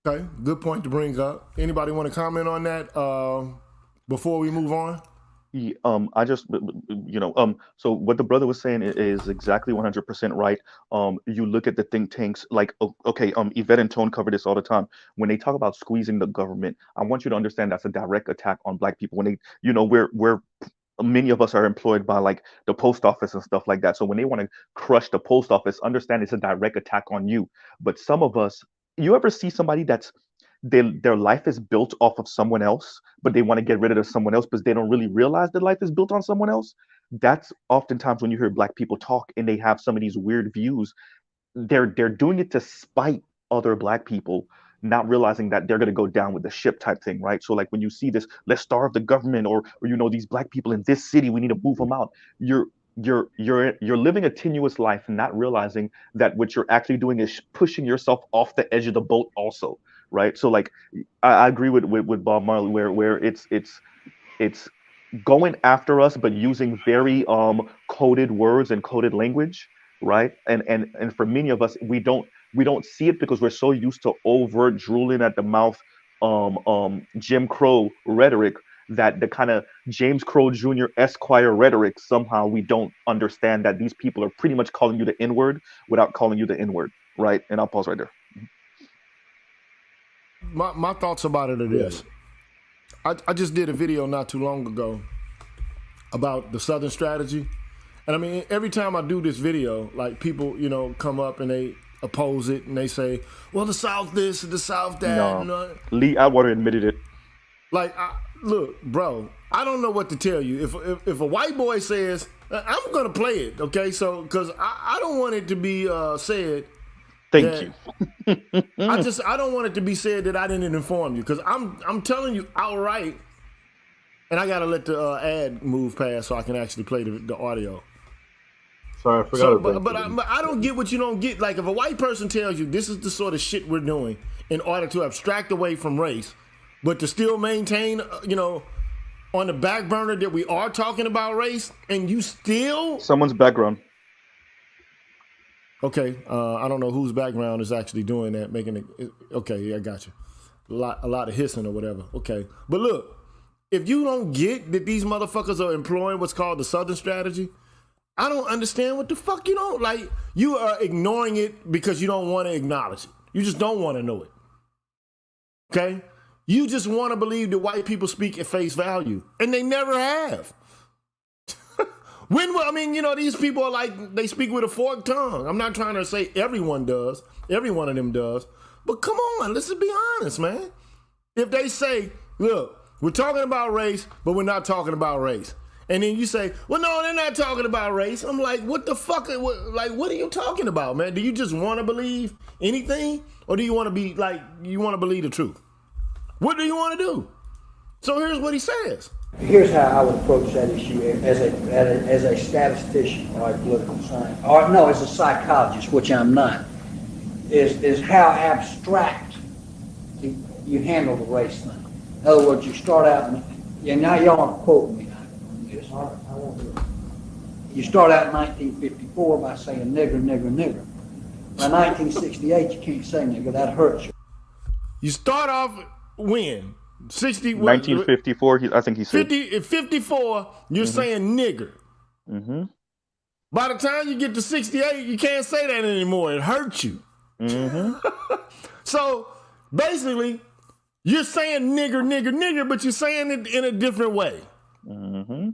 Okay, good point to bring up. Anybody want to comment on that before we move on? I just, so what the brother was saying is exactly 100% right. You look at the think tanks, like, okay, Yvette and Tone cover this all the time. When they talk about squeezing the government, I want you to understand that's a direct attack on black people. When they, we're many of us are employed by like the post office and stuff like that. So when they want to crush the post office, understand it's a direct attack on you. But some of us, you ever see somebody that's their life is built off of someone else, but they want to get rid of someone else because they don't really realize that life is built on someone else? That's oftentimes when you hear black people talk and they have some of these weird views. They're doing it to spite other black people, not realizing that they're going to go down with the ship type thing, right? So like when you see this, let's starve the government, or these black people in this city, we need to move them out. You're living a tenuous life, not realizing that what you're actually doing is pushing yourself off the edge of the boat also, right? So like I agree with Bob Marley, where it's going after us, but using very coded words and coded language, right? And for many of us, we don't see it because we're so used to overt drooling at the mouth, Jim Crow rhetoric, that the kind of James Crow Jr. Esquire rhetoric, somehow we don't understand that these people are pretty much calling you the N word without calling you the N word, right? And I'll pause right there. My thoughts about it are this. I just did a video not too long ago about the Southern strategy. And I mean, every time I do this video, like people, come up and they oppose it and they say, well, the South this, the South that. No. Lee Atwater admitted it. Like, look, bro, I don't know what to tell you. If a white boy says, I'm going to play it, okay? So, because I don't want it to be said. Thank you. I don't want it to be said that I didn't inform you, because I'm telling you outright, and I got to let the ad move past so I can actually play the audio. Sorry, I forgot. So, but I don't get what you don't get. Like, if a white person tells you this is the sort of shit we're doing in order to abstract away from race, but to still maintain, on the back burner that we are talking about race, and you still... Someone's background. Okay, I don't know whose background is actually doing that, making it... Okay, yeah, I got you. A lot of hissing or whatever. Okay, but look, if you don't get that these motherfuckers are employing what's called the Southern strategy, I don't understand what the fuck you don't... Like, you are ignoring it because you don't want to acknowledge it. You just don't want to know it. Okay? You just want to believe that white people speak at face value, and they never have. These people are like, they speak with a forked tongue. I'm not trying to say everyone does, every one of them does, but come on, let's just be honest, man. If they say, look, we're talking about race, but we're not talking about race, and then you say, well, no, they're not talking about race. I'm like, what the fuck? What are you talking about, man? Do you just want to believe anything, or do you want to be like, you want to believe the truth? What do you want to do? So here's what he says. Here's how I would approach that issue as a statistician or a political science, or no, as a psychologist, which I'm not, is how abstract you handle the race thing. In other words, you start out, and now y'all aren't quoting me. I won't do it. You start out in 1954 by saying nigger, nigger, nigger. By 1968, you can't say nigger. That hurts you. You start off when? 1954, I think he said. 54, you're saying nigger. Mm-hmm. By the time you get to 68, you can't say that anymore. It hurts you. Mm-hmm. So basically, you're saying nigger, nigger, nigger, but you're saying it in a different way. Mm-hmm.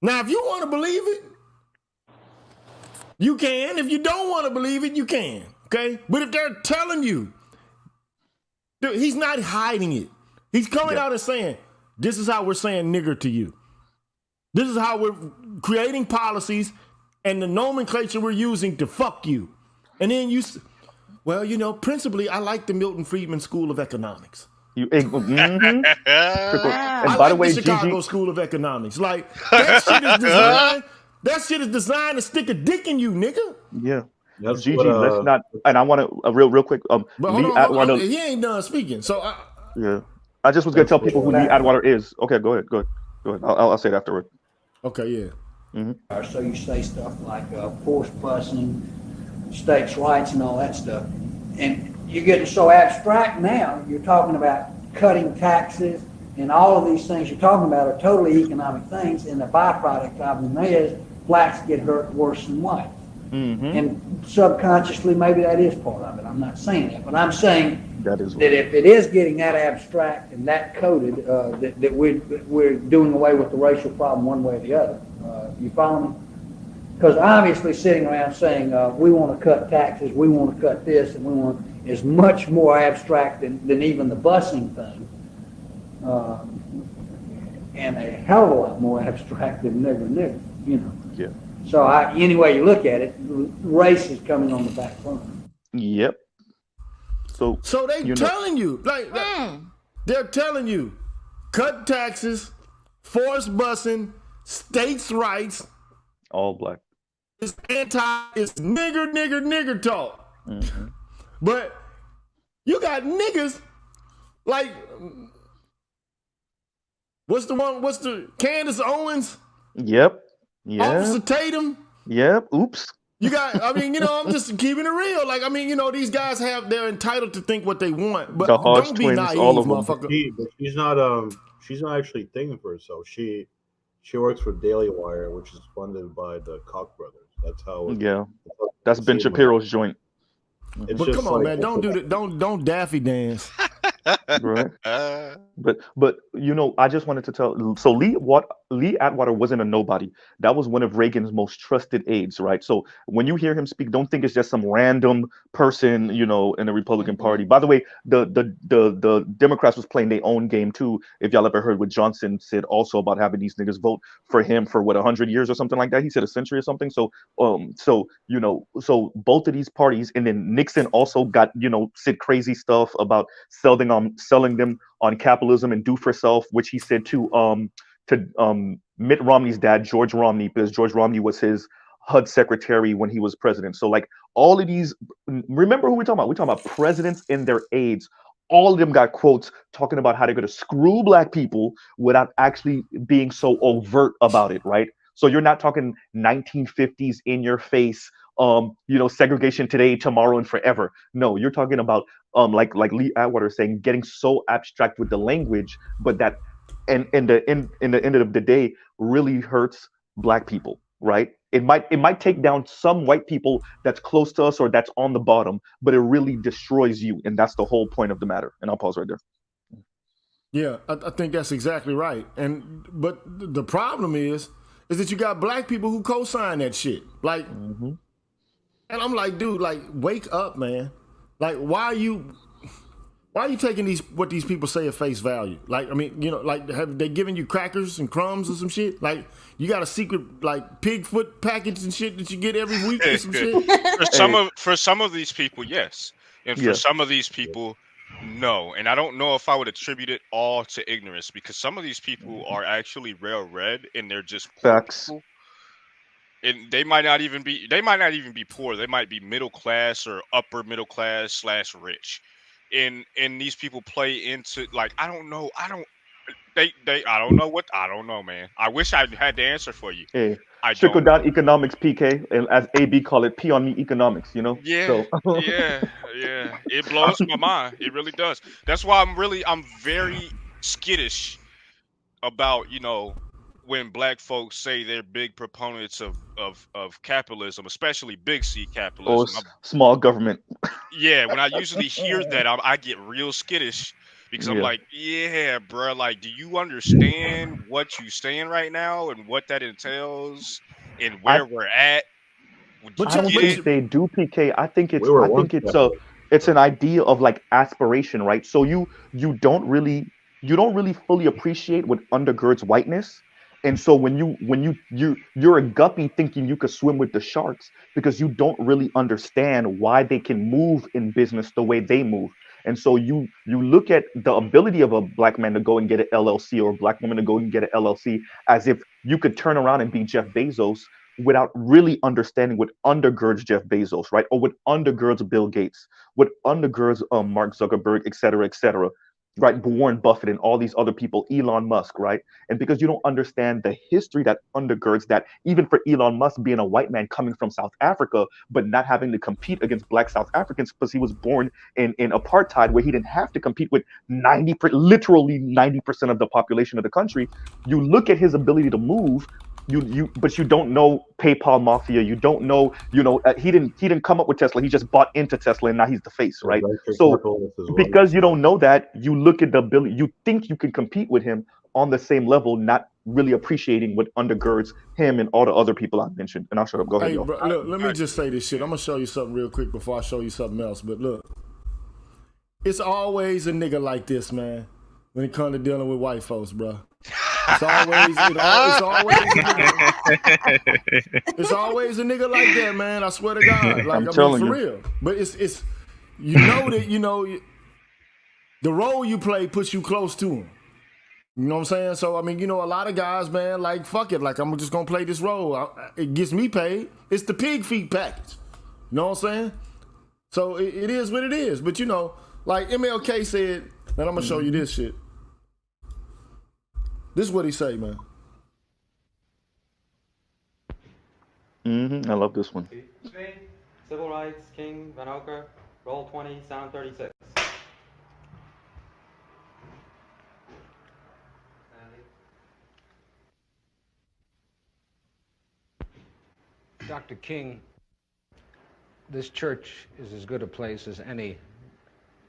Now, if you want to believe it, you can. If you don't want to believe it, you can. Okay? But if they're telling you, he's not hiding it. He's coming out and saying, this is how we're saying nigger to you. This is how we're creating policies and the nomenclature we're using to fuck you. And then principally, I like the Milton Friedman School of Economics. And I by the like way, the Chicago School of Economics. Like, that shit is designed to stick a dick in you, nigga. Yeah. Gigi, let's not... And I want to, real quick... but hold on, he ain't done speaking, so... I just was going to tell people who Lee Atwater is. Okay, go ahead. I'll say it afterward. Okay, yeah. Mm-hmm. So you say stuff like force busing, states' rights, and all that stuff, and you're getting so abstract now. You're talking about cutting taxes and all of these things you're talking about are totally economic things, and the byproduct of them is blacks get hurt worse than whites. Mm-hmm. And subconsciously, maybe that is part of it. I'm not saying that, but I'm saying That is that if it is getting that abstract and that coded, that we're doing away with the racial problem one way or the other. You follow me? Because obviously sitting around saying we want to cut taxes, we want to cut this, and we want is much more abstract than even the busing thing. And a hell of a lot more abstract than nigger, you know. Yeah. So any way you look at it, race is coming on the back burner. Yep. So they telling you, they're telling you, cut taxes, force busing, states' rights. All black. It's it's nigger talk. Mm-hmm. But you got niggas like, what's the Candace Owens? Yep. Yeah. Officer Tatum? Yep. Oops. You got, I mean, I'm just keeping it real. Like, I mean, these guys they're entitled to think what they want, but the Hodge don't be twins, naive, all of them. motherfucker. But she's not actually thinking for herself. She works for Daily Wire, which is funded by the Koch brothers. That's how. That's Ben Shapiro's joint. It's but just come on, man, don't do that. Don't daffy dance. Right. But I just wanted to tell. So Lee Atwater wasn't a nobody. That was one of Reagan's most trusted aides, right? So when you hear him speak, don't think it's just some random person, in the Republican Party. By the way, the Democrats was playing their own game too. If y'all ever heard what Johnson said also about having these niggas vote for him for 100 years or something like that. He said a century or something. So so both of these parties, and then Nixon also got said crazy stuff about selling them on capitalism and do for self, which he said to Mitt Romney's dad, George Romney, because George Romney was his HUD secretary when he was president. So like all of these, remember who we're talking about? We're talking about presidents and their aides. All of them got quotes talking about how they're going to screw black people without actually being so overt about it, right? So you're not talking 1950s in your face, segregation today, tomorrow, and forever. No, you're talking about like Lee Atwater saying, getting so abstract with the language, but that and in the end of the day really hurts black people, right? It might take down some white people that's close to us or that's on the bottom, but it really destroys you, and that's the whole point of the matter. And I'll pause right there. Yeah, I think that's exactly right. But the problem is that you got black people who co-sign that shit. Like, and I'm like, dude, like, wake up, man. Like, why are you taking what these people say at face value? Like, I mean, like, have they given you crackers and crumbs or some shit? Like, you got a secret, like, pig foot package and shit that you get every week or some shit? For some of these people, yes. And for some of these people, no. And I don't know if I would attribute it all to ignorance, because some of these people are actually well-read and they're just poor Facts. people. And they might not even be poor. They might be middle class or upper middle class / rich. And these people play into, like, I don't know, man. I wish I had the answer for you. Hey, I trickle don't. down economics, PK, and as AB call it, pee on me economics. Yeah, So. yeah. It blows my mind. It really does. That's why I'm very skittish about, when black folks say they're big proponents of capitalism, especially big C Or capitalism. small government. Yeah, when I usually hear that, I get real skittish, because I'm like, yeah, bro, like, do you understand what you're saying right now and what that entails and where we're at? I don't think they do, PK. I think it's an idea of like aspiration, right? So you don't really fully appreciate what undergirds whiteness. And so when you're a guppy thinking you could swim with the sharks, because you don't really understand why they can move in business the way they move. And so you look at the ability of a black man to go and get an LLC, or a black woman to go and get an LLC, as if you could turn around and be Jeff Bezos, without really understanding what undergirds Jeff Bezos, right? Or what undergirds Bill Gates, what undergirds Mark Zuckerberg, et cetera, et cetera. right? Warren Buffett and all these other people, Elon Musk, right? And because you don't understand the history that undergirds that, even for Elon Musk being a white man coming from South Africa, but not having to compete against black South Africans because he was born in apartheid where he didn't have to compete with literally 90% of the population of the country. You look at his ability to move. But you don't know PayPal mafia. You don't know, he didn't come up with Tesla. He just bought into Tesla, and now he's the face, Or right? venture So capitalist as well. because you don't know that, you look at the ability, you think you can compete with him on the same level, not really appreciating what undergirds him and all the other people I mentioned. And I'll shut up. Go ahead, Hey, y'all. bro, look, let me just say this shit. I'm gonna show you something real quick before I show you something else. But look, it's always a nigga like this, man, when it comes to dealing with white folks, bro. It's always a nigga. It's always a nigga like that, man. I swear to God. Like, I'm I mean, telling for you. real. But it's you know that, the role you play puts you close to him. You know what I'm saying? So, I mean, a lot of guys, man, like, fuck it. Like, I'm just going to play this role. It gets me paid. It's the pig feet package. You know what I'm saying? So, it is what it is. But, like MLK said, and I'm going to show you this shit. This is what he say, man. I love this one. Civil Rights, King, Van Oker, roll 20, sound 36. Dr. King, this church is as good a place as any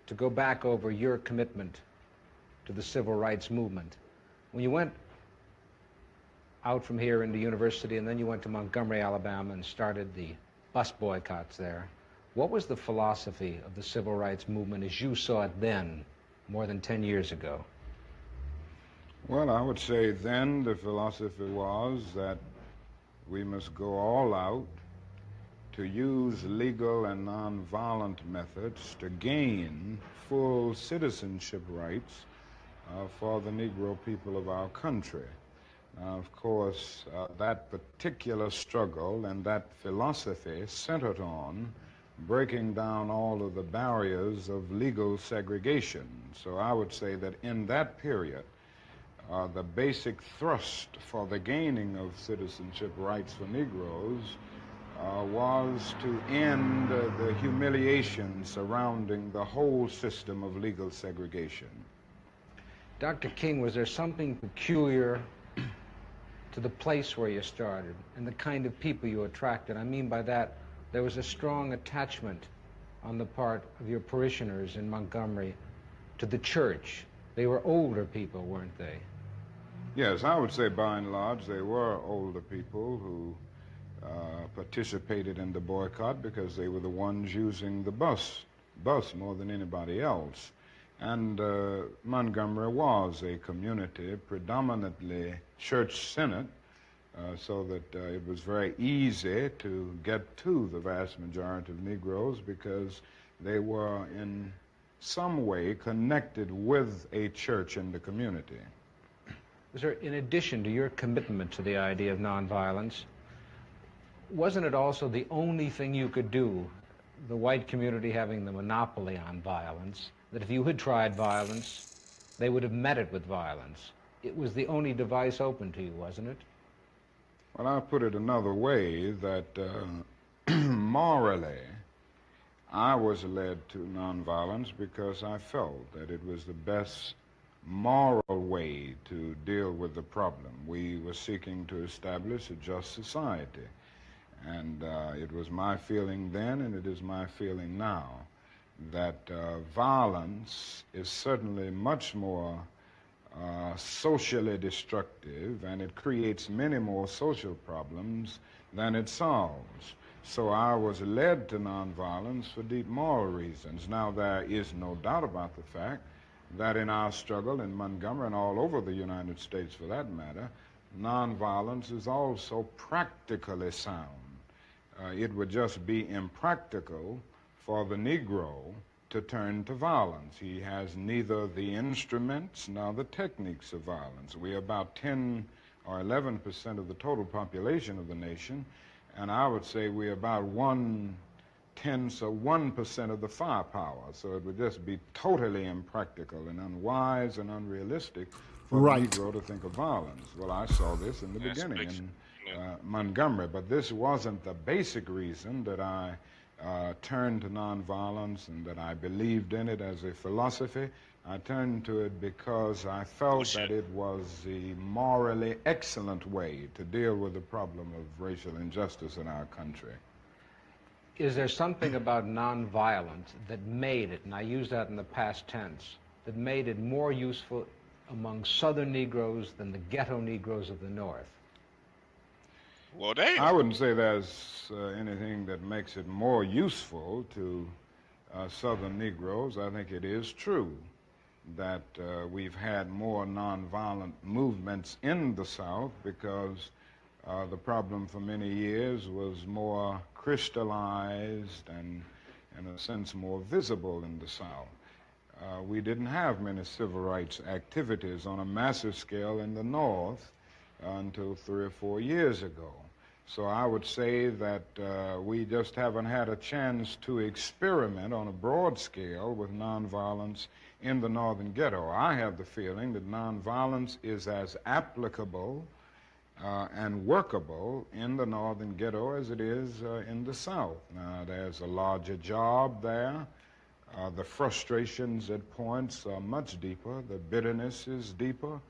to go back over your commitment to the civil rights movement. When you went out from here into university and then you went to Montgomery, Alabama and started the bus boycotts there, what was the philosophy of the civil rights movement as you saw it then, more than 10 years ago? Well, I would say then the philosophy was that we must go all out to use legal and nonviolent methods to gain full citizenship rights for the Negro people of our country. Now, of course, that particular struggle and that philosophy centered on breaking down all of the barriers of legal segregation. So I would say that in that period, the basic thrust for the gaining of citizenship rights for Negroes was to end the humiliation surrounding the whole system of legal segregation. Dr. King, was there something peculiar to the place where you started and the kind of people you attracted? I mean by that, there was a strong attachment on the part of your parishioners in Montgomery to the church. They were older people, weren't they? Yes, I would say by and large they were older people who participated in the boycott because they were the ones using the bus more than anybody else. And Montgomery was a community predominantly church-centered, so that it was very easy to get to the vast majority of Negroes because they were in some way connected with a church in the community. Was there, in addition to your commitment to the idea of nonviolence, wasn't it also the only thing you could do, the white community having the monopoly on violence, that if you had tried violence, they would have met it with violence? It was the only device open to you, wasn't it? Well, I'll put it another way, that morally, I was led to nonviolence because I felt that it was the best moral way to deal with the problem. We were seeking to establish a just society. And it was my feeling then, and it is my feeling now, that violence is certainly much more socially destructive, and it creates many more social problems than it solves. So I was led to nonviolence for deep moral reasons. Now, there is no doubt about the fact that in our struggle in Montgomery and all over the United States for that matter, nonviolence is also practically sound. It would just be impractical for the Negro to turn to violence. He has neither the instruments nor the techniques of violence. We are about 10 or 11% of the total population of the nation, and I would say we're about 1 tenths of 1% of the firepower. So it would just be totally impractical and unwise and unrealistic for Right. the Negro to think of violence. Well, I saw this in the beginning in Montgomery, but this wasn't the basic reason that I turned to nonviolence and that I believed in it as a philosophy. I turned to it because I felt that it was the morally excellent way to deal with the problem of racial injustice in our country. Is there something about nonviolence that made it, and I use that in the past tense, that made it more useful among Southern Negroes than the ghetto Negroes of the North? Well, damn. I wouldn't say there's anything that makes it more useful to Southern Negroes. I think it is true that we've had more nonviolent movements in the South because the problem for many years was more crystallized and, in a sense, more visible in the South. We didn't have many civil rights activities on a massive scale in the North until 3 or 4 years ago. So I would say that we just haven't had a chance to experiment on a broad scale with nonviolence in the Northern ghetto. I have the feeling that nonviolence is as applicable and workable in the Northern ghetto as it is in the South. Now, there's a larger job there. The frustrations at points are much deeper. The bitterness is deeper.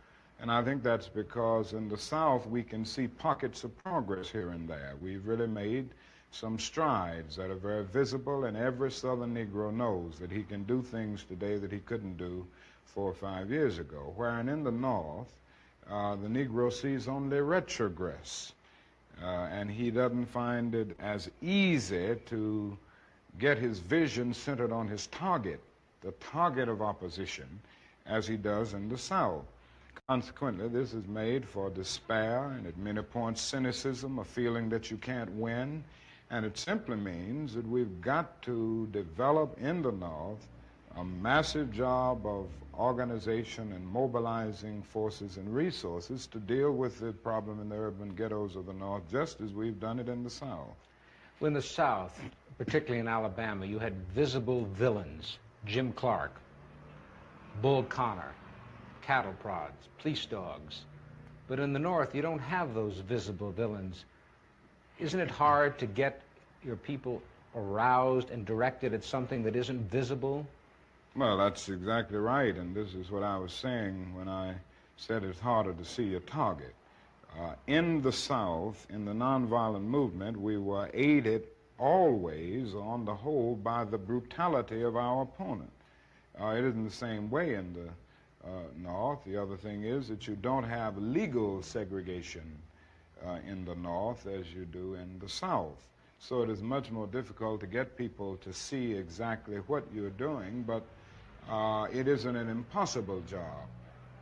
And I think that's because in the South we can see pockets of progress here and there. We've really made some strides that are very visible, and every Southern Negro knows that he can do things today that he couldn't do 4 or 5 years ago. Wherein in the North, the Negro sees only retrogress, and he doesn't find it as easy to get his vision centered on his target, the target of opposition, as he does in the South. Consequently, this is made for despair and at many points cynicism, a feeling that you can't win, and it simply means that we've got to develop in the North a massive job of organization and mobilizing forces and resources to deal with the problem in the urban ghettos of the North, just as we've done it in the South. Well, in the South, particularly in Alabama, you had visible villains, Jim Clark, Bull Connor, cattle prods, police dogs. But in the North, you don't have those visible villains. Isn't it hard to get your people aroused and directed at something that isn't visible? Well, that's exactly right, and this is what I was saying when I said it's harder to see a target. In the South, in the nonviolent movement, we were aided always, on the whole, by the brutality of our opponent. It isn't the same way in the North. The other thing is that you don't have legal segregation in the North as you do in the South. So it is much more difficult to get people to see exactly what you're doing, but it isn't an impossible job.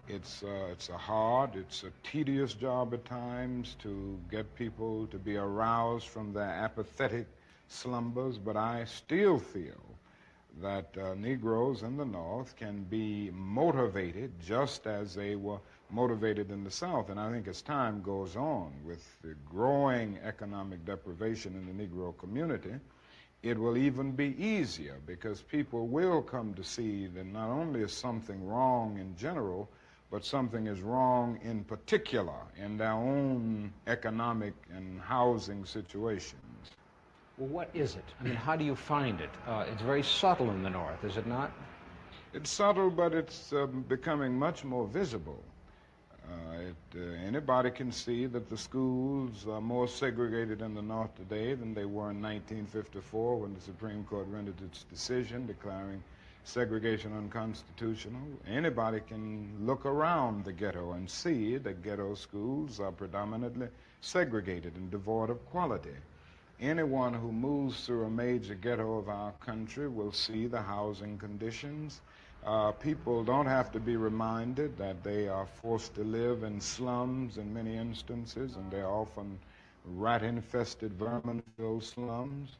It's a hard, it's a tedious job at times to get people to be aroused from their apathetic slumbers, but I still feel that Negroes in the North can be motivated just as they were motivated in the South. And I think as time goes on with the growing economic deprivation in the Negro community, it will even be easier because people will come to see that not only is something wrong in general, but something is wrong in particular in their own economic and housing situations. Well, what is it? I mean, how do you find it? It's very subtle in the North, is it not? It's subtle, but it's becoming much more visible. Anybody can see that the schools are more segregated in the North today than they were in 1954 when the Supreme Court rendered its decision declaring segregation unconstitutional. Anybody can look around the ghetto and see that ghetto schools are predominantly segregated and devoid of quality. Anyone who moves through a major ghetto of our country will see the housing conditions. People don't have to be reminded that they are forced to live in slums in many instances, and they're often rat-infested, vermin-filled slums.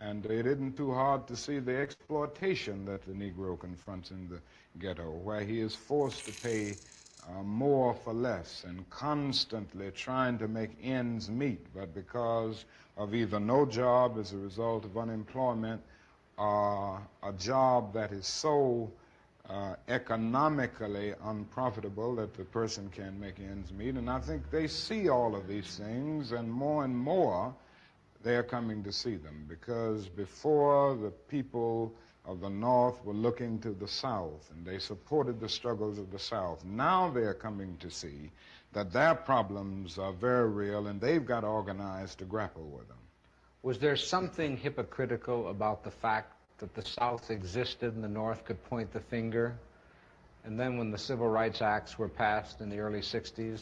And it isn't too hard to see the exploitation that the Negro confronts in the ghetto, where he is forced to pay more for less and constantly trying to make ends meet, but because of either no job as a result of unemployment or a job that is so economically unprofitable that the person can't make ends meet. And I think they see all of these things, and more they're coming to see them, because before the people of the North were looking to the South and they supported the struggles of the South. Now they're coming to see that their problems are very real and they've got organized to grapple with them. Was there something hypocritical about the fact that the South existed and the North could point the finger, and then when the Civil Rights Acts were passed in the early 60s,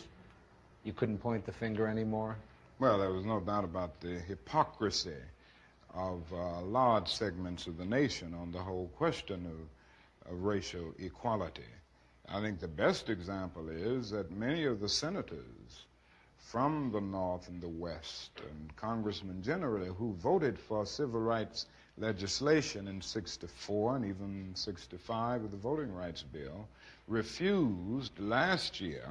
you couldn't point the finger anymore? Well, there was no doubt about the hypocrisy of large segments of the nation on the whole question of racial equality. I think the best example is that many of the senators from the North and the West, and congressmen generally, who voted for civil rights legislation in '64 and even '65 with the Voting Rights Bill, refused last year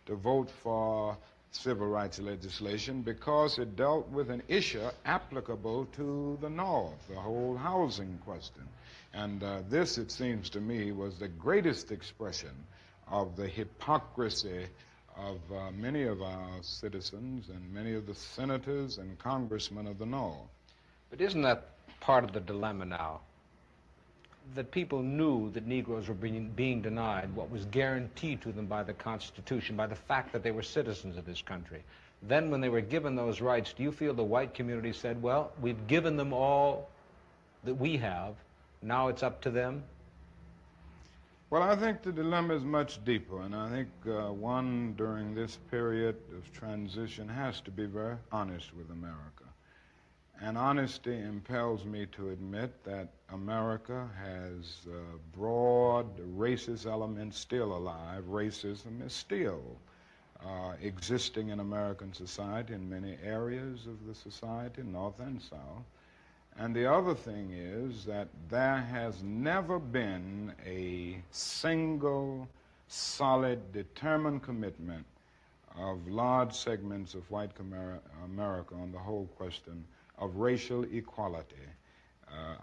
to vote for civil rights legislation because it dealt with an issue applicable to the North, the whole housing question. And this, it seems to me, was the greatest expression of the hypocrisy of many of our citizens and many of the senators and congressmen of the North. But isn't that part of the dilemma now? That people knew that Negroes were being denied what was guaranteed to them by the Constitution, by the fact that they were citizens of this country. Then when they were given those rights, do you feel the white community said, well, we've given them all that we have, now it's up to them? Well, I think the dilemma is much deeper, and I think one during this period of transition has to be very honest with America. And honesty impels me to admit that America has broad racist elements still alive. Racism is still existing in American society in many areas of the society, North and South. And the other thing is that there has never been a single, solid, determined commitment of large segments of white America on the whole question of racial equality.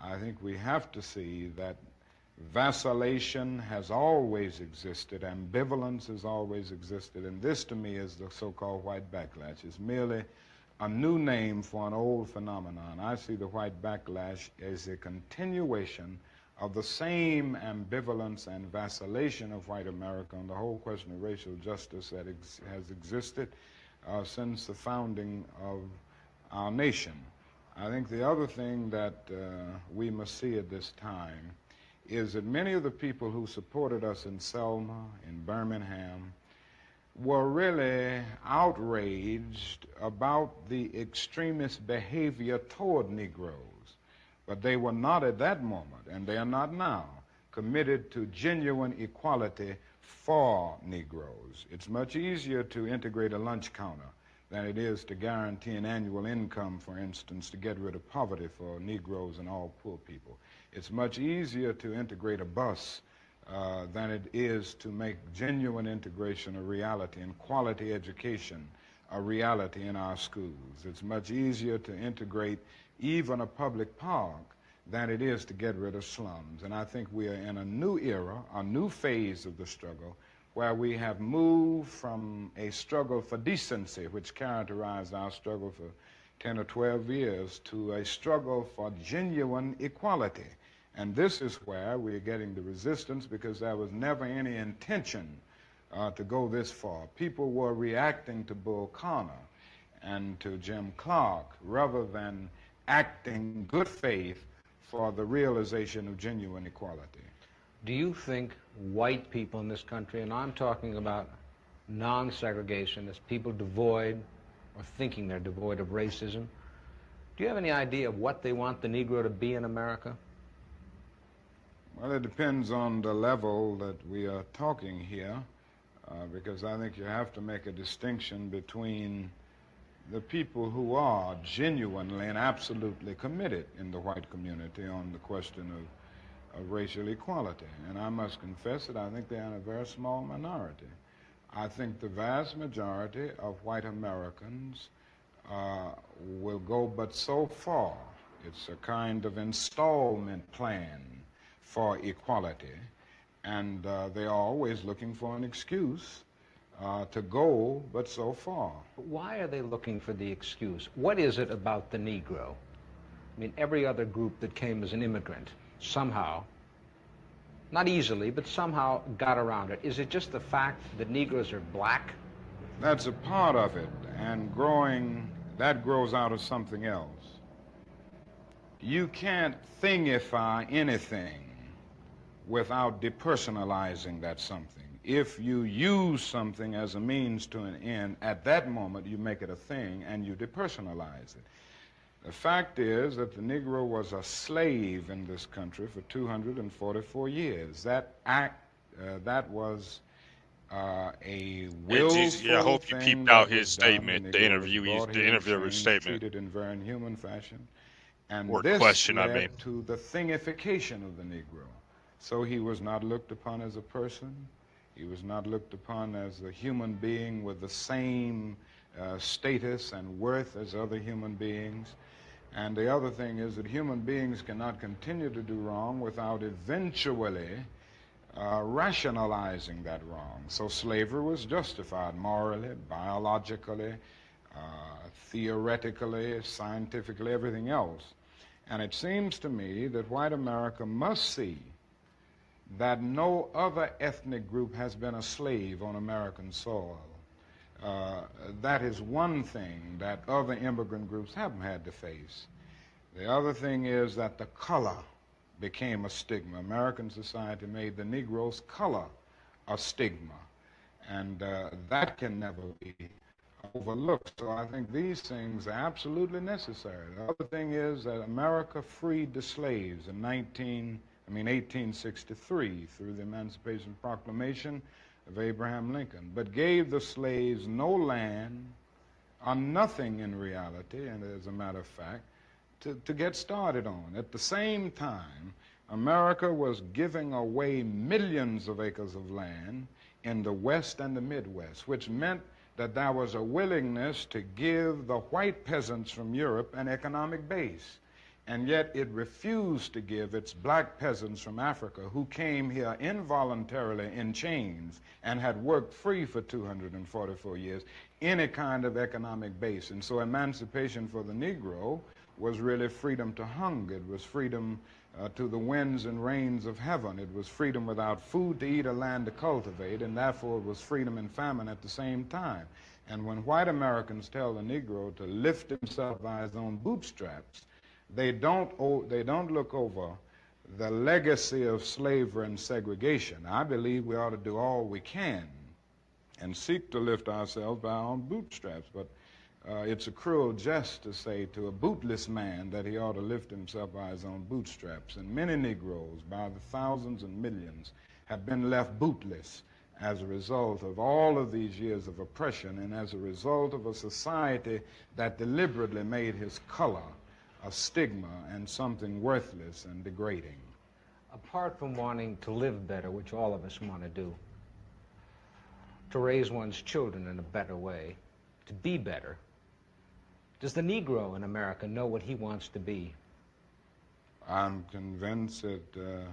I think we have to see that vacillation has always existed, ambivalence has always existed, and this to me is the so-called white backlash. It's merely a new name for an old phenomenon. I see the white backlash as a continuation of the same ambivalence and vacillation of white America on the whole question of racial justice that has existed since the founding of our nation. I think the other thing that we must see at this time is that many of the people who supported us in Selma, in Birmingham, were really outraged about the extremist behavior toward Negroes. But they were not at that moment, and they are not now, committed to genuine equality for Negroes. It's much easier to integrate a lunch counter than it is to guarantee an annual income, for instance, to get rid of poverty for Negroes and all poor people. It's much easier to integrate a bus than it is to make genuine integration a reality and quality education a reality in our schools. It's much easier to integrate even a public park than it is to get rid of slums. And I think we are in a new era, a new phase of the struggle, where we have moved from a struggle for decency, which characterized our struggle for 10 or 12 years, to a struggle for genuine equality. And this is where we're getting the resistance, because there was never any intention to go this far. People were reacting to Bull Connor and to Jim Clark rather than acting good faith for the realization of genuine equality. Do you think white people in this country, and I'm talking about non-segregationists, people devoid or thinking they're devoid of racism, do you have any idea of what they want the Negro to be in America? Well, it depends on the level that we are talking here, because I think you have to make a distinction between the people who are genuinely and absolutely committed in the white community on the question of racial equality. And I must confess that I think they're in a very small minority. I think the vast majority of white Americans will go but so far. It's a kind of installment plan for equality, and they are always looking for an excuse to go but so far. Why are they looking for the excuse? What is it about the Negro? I mean, every other group that came as an immigrant somehow, not easily, but somehow got around it. Is it just the fact that Negroes are black? That's a part of it, and that grows out of something else. You can't thingify anything without depersonalizing that something. If you use something as a means to an end, at that moment you make it a thing and you depersonalize it. The fact is that the Negro was a slave in this country for 244 years. That was a willful I hope you thing peeped out that his was done. statement, the interviewer's statement. Treated in very inhuman fashion. And Or this question, I led mean. to the thingification of the Negro. So he was not looked upon as a person. He was not looked upon as a human being with the same status and worth as other human beings. And the other thing is that human beings cannot continue to do wrong without eventually rationalizing that wrong. So slavery was justified morally, biologically, theoretically, scientifically, everything else. And it seems to me that white America must see that no other ethnic group has been a slave on American soil. That is one thing that other immigrant groups haven't had to face. The other thing is that the color became a stigma. American society made the Negro's color a stigma, and that can never be overlooked. So I think these things are absolutely necessary. The other thing is that America freed the slaves in 1863 through the Emancipation Proclamation of Abraham Lincoln, but gave the slaves no land or nothing in reality, and as a matter of fact, to get started on. At the same time, America was giving away millions of acres of land in the West and the Midwest, which meant that there was a willingness to give the white peasants from Europe an economic base. And yet it refused to give its black peasants from Africa, who came here involuntarily in chains and had worked free for 244 years, any kind of economic base. And so emancipation for the Negro was really freedom to hunger. It was freedom to the winds and rains of heaven. It was freedom without food to eat or land to cultivate, and therefore it was freedom and famine at the same time. And when white Americans tell the Negro to lift himself by his own bootstraps, they don't look over the legacy of slavery and segregation. I believe we ought to do all we can and seek to lift ourselves by our own bootstraps, but it's a cruel jest to say to a bootless man that he ought to lift himself by his own bootstraps. And many Negroes, by the thousands and millions, have been left bootless as a result of all of these years of oppression and as a result of a society that deliberately made his color a stigma and something worthless and degrading. Apart from wanting to live better, which all of us want to do, to raise one's children in a better way, to be better, does the Negro in America know what he wants to be? I'm convinced that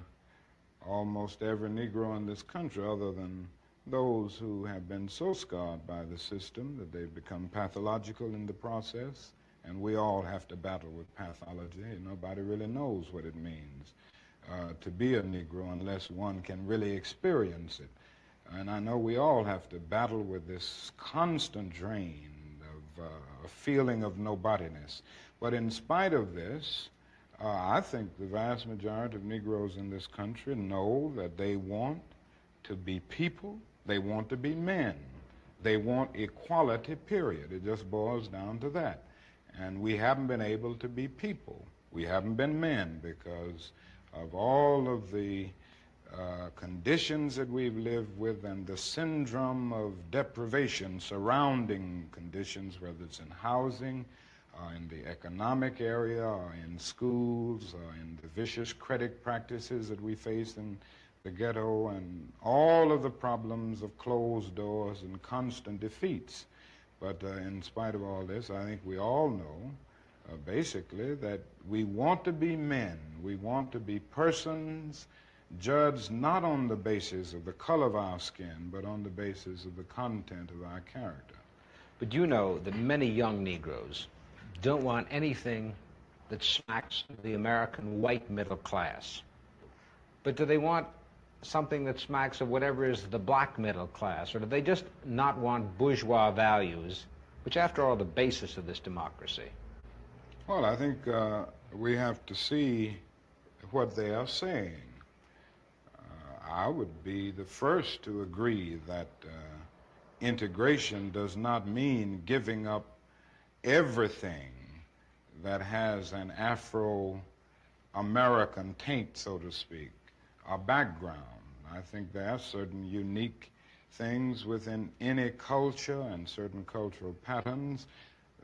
almost every Negro in this country, other than those who have been so scarred by the system that they've become pathological in the process, and we all have to battle with pathology. Nobody really knows what it means to be a Negro unless one can really experience it. And I know we all have to battle with this constant drain of a feeling of nobodiness. But in spite of this, I think the vast majority of Negroes in this country know that they want to be people, they want to be men, they want equality, period. It just boils down to that. And we haven't been able to be people. We haven't been men because of all of the conditions that we've lived with and the syndrome of deprivation surrounding conditions, whether it's in housing, in the economic area, or in schools, or in the vicious credit practices that we face in the ghetto and all of the problems of closed doors and constant defeats. But in spite of all this, I think we all know basically that we want to be men. We want to be persons judged not on the basis of the color of our skin, but on the basis of the content of our character. But you know that many young Negroes don't want anything that smacks of the American white middle class. But do they want something that smacks of whatever is the black middle class? Or do they just not want bourgeois values, which after all are the basis of this democracy? Well, I think we have to see what they are saying. I would be the first to agree that integration does not mean giving up everything that has an Afro-American taint, so to speak, a background. I think there are certain unique things within any culture and certain cultural patterns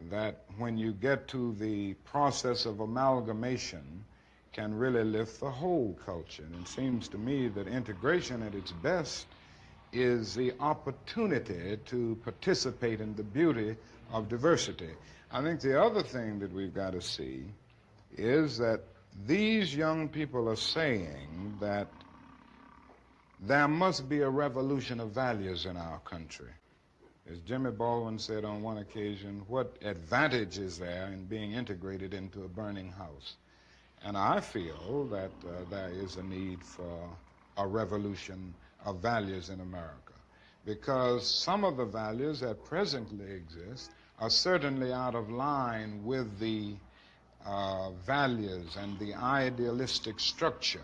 that when you get to the process of amalgamation can really lift the whole culture. And it seems to me that integration at its best is the opportunity to participate in the beauty of diversity. I think the other thing that we've got to see is that these young people are saying that there must be a revolution of values in our country. As Jimmy Baldwin said on one occasion, what advantage is there in being integrated into a burning house? And I feel that there is a need for a revolution of values in America, because some of the values that presently exist are certainly out of line with the values and the idealistic structure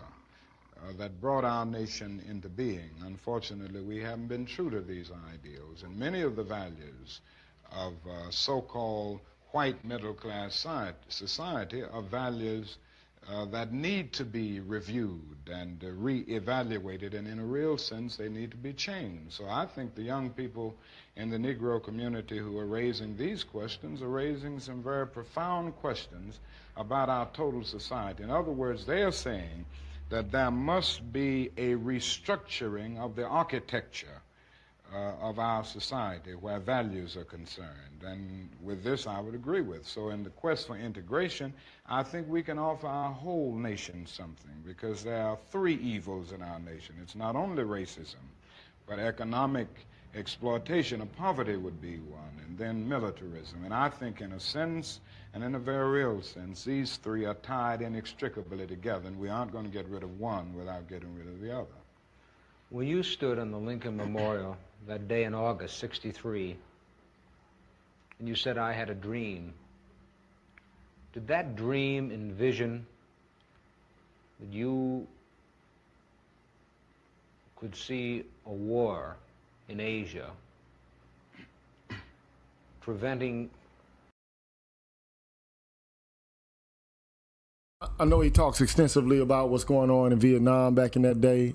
that brought our nation into being. Unfortunately, we haven't been true to these ideals, and many of the values of so-called white middle-class society are values that need to be reviewed and re-evaluated, and in a real sense, they need to be changed. So I think the young people in the Negro community who are raising these questions are raising some very profound questions about our total society. In other words, they are saying that there must be a restructuring of the architecture of our society where values are concerned. And with this, I would agree with. So in the quest for integration, I think we can offer our whole nation something, because there are three evils in our nation. It's not only racism, but economic exploitation of poverty would be one, and then militarism. And I think in a sense, and in a very real sense, these three are tied inextricably together, and we aren't going to get rid of one without getting rid of the other. When you stood on the Lincoln Memorial that day in August, '63, and you said, "I had a dream," did that dream envision that you could see a war in Asia preventing? I know he talks extensively about what's going on in Vietnam back in that day.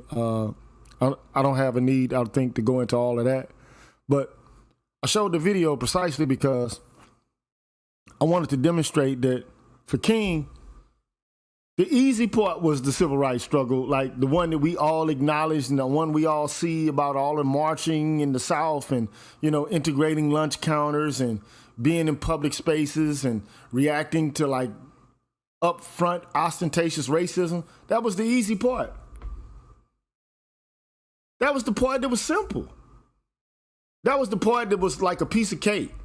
I don't have a need, I think, to go into all of that. But I showed the video precisely because I wanted to demonstrate that for King, the easy part was the civil rights struggle, like the one that we all acknowledge and the one we all see about all the marching in the South and, you know, integrating lunch counters and being in public spaces and reacting to like upfront ostentatious racism. That was the easy part. That was the part that was simple. That was the part that was like a piece of cake.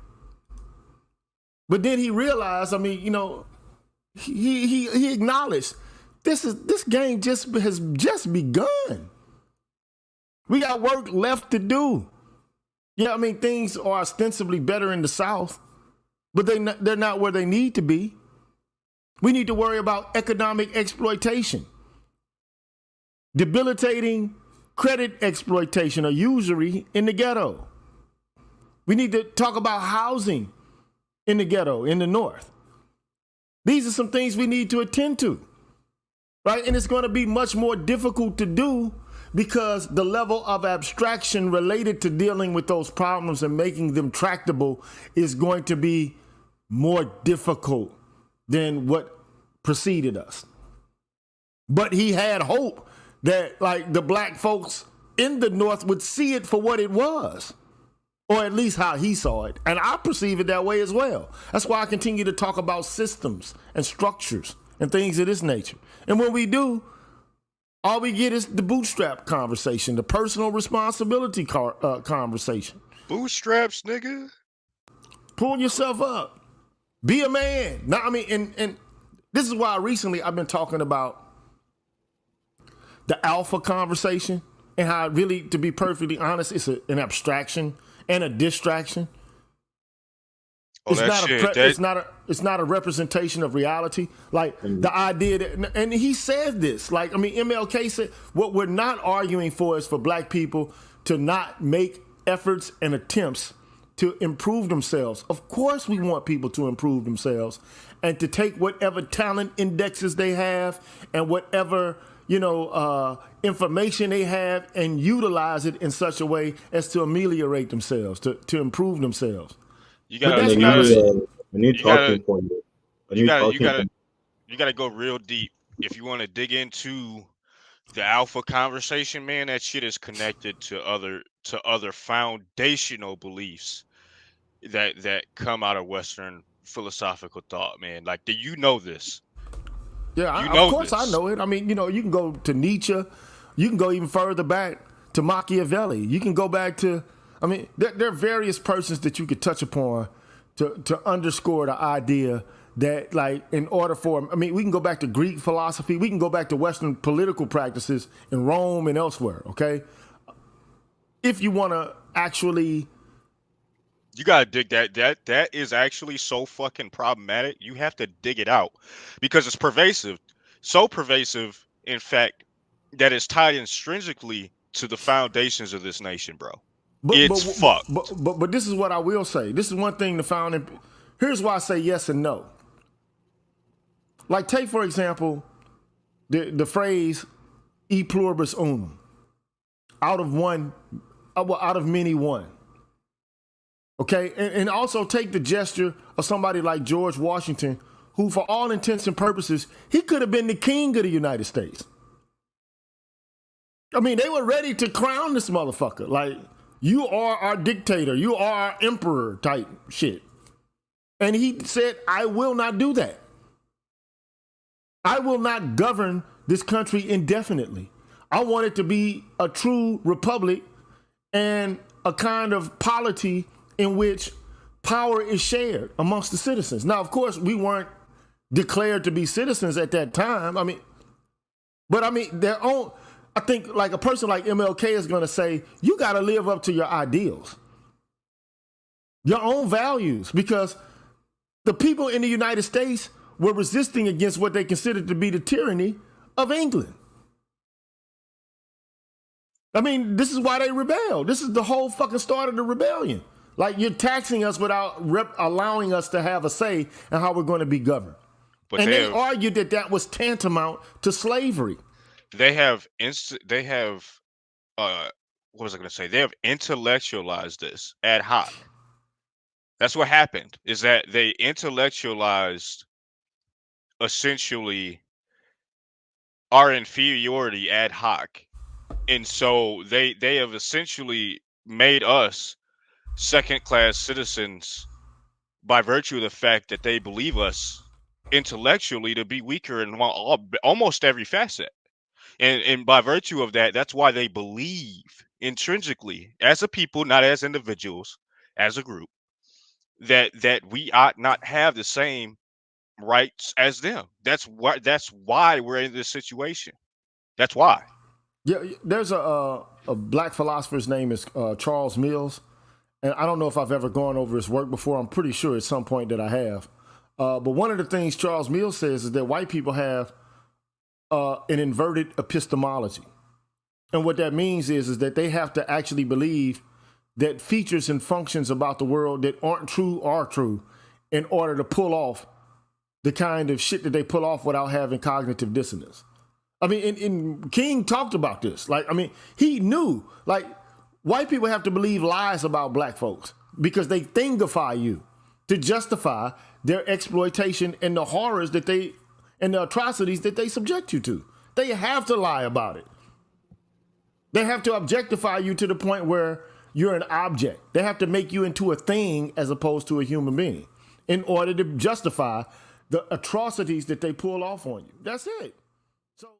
But then he realized, I mean, you know, he acknowledged this game has just begun. We got work left to do. Yeah, I mean, things are ostensibly better in the South, but they're not where they need to be. We need to worry about economic exploitation, debilitating credit exploitation or usury in the ghetto. We need to talk about housing in the ghetto, in the North. These are some things we need to attend to, right? And it's going to be much more difficult to do because the level of abstraction related to dealing with those problems and making them tractable is going to be more difficult than what preceded us. But he had hope that like the black folks in the North would see it for what it was, or at least how he saw it. And I perceive it that way as well. That's why I continue to talk about systems and structures and things of this nature. And when we do, all we get is the bootstrap conversation, the personal responsibility conversation. Bootstraps, nigga. Pull yourself up. Be a man. Now, I mean, and this is why recently I've been talking about the alpha conversation and how really, to be perfectly honest, it's an abstraction and a distraction. Oh, It's not a representation of reality. Like the idea that, and he said this, like, I mean, MLK said, what we're not arguing for is for black people to not make efforts and attempts to improve themselves. Of course we want people to improve themselves and to take whatever talent indexes they have and whatever, information they have and utilize it in such a way as to ameliorate themselves, to improve themselves. You gotta go real deep if you want to dig into the alpha conversation, man. That shit is connected to other foundational beliefs that come out of Western philosophical thought, man. Like, do you know this? Yeah, of course I know it. I mean, you can go to Nietzsche. You can go even further back to Machiavelli. You can go back to, I mean, there are various persons that you could touch upon to underscore the idea that, like, in order for, I mean, we can go back to Greek philosophy. We can go back to Western political practices in Rome and elsewhere, okay? If you want to actually... You gotta dig that. That is actually so fucking problematic. You have to dig it out because it's pervasive. So pervasive, in fact, that it's tied intrinsically to the foundations of this nation, bro. It's fucked. But this is what I will say. This is one thing here's why I say yes and no. Like, take, for example, the phrase e pluribus unum. Out of many, one. Okay, and also take the gesture of somebody like George Washington, who, for all intents and purposes, he could have been the king of the United States. I mean, they were ready to crown this motherfucker. Like, you are our dictator, you are our emperor type shit. And he said, I will not do that. I will not govern this country indefinitely. I want it to be a true republic and a kind of polity in which power is shared amongst the citizens. Now, of course, we weren't declared to be citizens at that time. I think like a person like MLK is going to say, you got to live up to your ideals, your own values, because the people in the United States were resisting against what they considered to be the tyranny of England. I mean, this is why they rebelled. This is the whole fucking start of the rebellion. Like, you're taxing us without allowing us to have a say in how we're going to be governed. But they argued that was tantamount to slavery. They have intellectualized this ad hoc. That's what happened, is that they intellectualized essentially our inferiority ad hoc. And so they have essentially made us second-class citizens by virtue of the fact that they believe us intellectually to be weaker in almost every facet. And by virtue of that, that's why they believe intrinsically, as a people, not as individuals, as a group, that we ought not have the same rights as them. That's why we're in this situation. That's why. Yeah, there's a black philosopher's name is Charles Mills. And I don't know if I've ever gone over his work before. I'm pretty sure at some point that I have. But one of the things Charles Mills says is that white people have an inverted epistemology. And what that means is that they have to actually believe that features and functions about the world that aren't true are true in order to pull off the kind of shit that they pull off without having cognitive dissonance. I mean, and King talked about this. Like, I mean, he knew, like, white people have to believe lies about black folks because they thingify you to justify their exploitation and the horrors and the atrocities that they subject you to. They have to lie about it. They have to objectify you to the point where you're an object. They have to make you into a thing as opposed to a human being in order to justify the atrocities that they pull off on you. That's it.